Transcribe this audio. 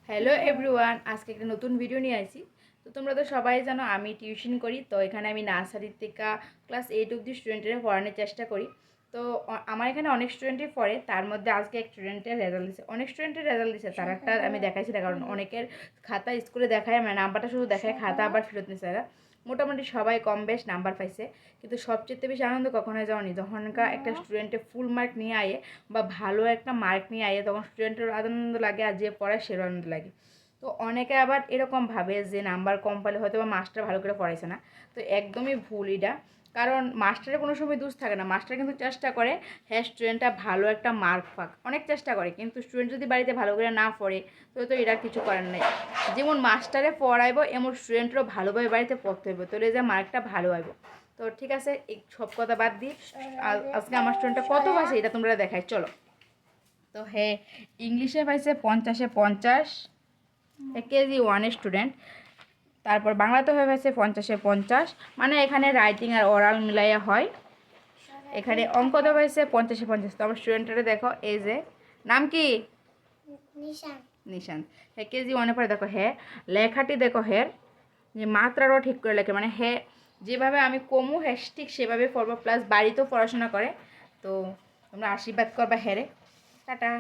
Hello everyone, আজকে একটা নতুন ভিডিও নিয়ে আসি। তো তোমরা তো সবাই জানো আমি টিউশন করি। তো এখানে আমি নার্সারি থেকে ক্লাস 8 অবধি স্টুডেন্টের পড়ানোর চেষ্টা করি। তো আমার এখানে অনেক স্টুডেন্টই পড়ে, তার মধ্যে আজকে এক স্টুডেন্টের রেজাল্ট দিছে, অনেক স্টুডেন্টের রেজাল্ট দিছে। তার একটা আমি দেখাইছি না, কারণ অনেকের খাতা স্কুলে দেখায়, মানে নাম্বারটা শুধু দেখায়, খাতা আবার ফেরত নিছে। এরা মোটামুটি সবাই কম বেশ নাম্বার পাইছে। কিন্তু সবচেয়ে বেশি আনন্দ কখন হয় জানি, যখনকার একটা স্টুডেন্টে ফুল মার্ক নিয়ে আয়ে বা ভালো একটা মার্ক নিয়ে আয়ে, তখন স্টুডেন্টের আনন্দ লাগে আর যে পড়ায় সের আনন্দ লাগে। তো অনেকে আবার এরকম ভাবে যে নাম্বার কম পেলে হয়তো বা মাস্টার ভালো করে পড়াইছে না। তো একদমই ভুল এটা, কারণ মাস্টারের কোনো সময় দোষ থাকে না। মাস্টার কিন্তু চেষ্টা করে হ্যাঁ স্টুডেন্টটা ভালো একটা মার্ক পাক, অনেক চেষ্টা করে, কিন্তু স্টুডেন্ট যদি বাড়িতে ভালো করে না পড়ে তো এটা কিছু করার নেই। যেমন মাস্টারে পড়াইব এমন স্টুডেন্টরাও ভালোভাবে বাড়িতে পড়তে হইব, তাহলে যে মার্কটা ভালো আইব। তো ঠিক আছে, এই সব কথা বাদ দিই, আজকে আমার স্টুডেন্টটা কত পাইছে এটা তোমরা দেখাই চলো। তো হ্যাঁ, ইংলিশে পাইছে 50-এ 50, কেজি ওয়ানের স্টুডেন্ট। তারপর বাংলাতে হয়ে গেছে 50-এ 50, মানে এখানে রাইটিং আর ওরাল মিলাইয়া হয়। এখানে অঙ্কতে হয়েছে 50-এ 50। তো আমার স্টুডেন্টরা দেখো, এই যে নাম কি, নিশান। হ্যাঁ কেজি ওয়ানে পরে দেখো, হ্যাঁ লেখাটি দেখো, হ্যাঁ যে মাত্রাটাও ঠিক করে লেখে, মানে হ্যাঁ যেভাবে আমি কমু হ্যাঁ ঠিক সেভাবে পড়বো, প্লাস বাড়িতেও পড়াশোনা করে। তো তোমরা আশীর্বাদ করবা হ্যাঁ রে। টাটা।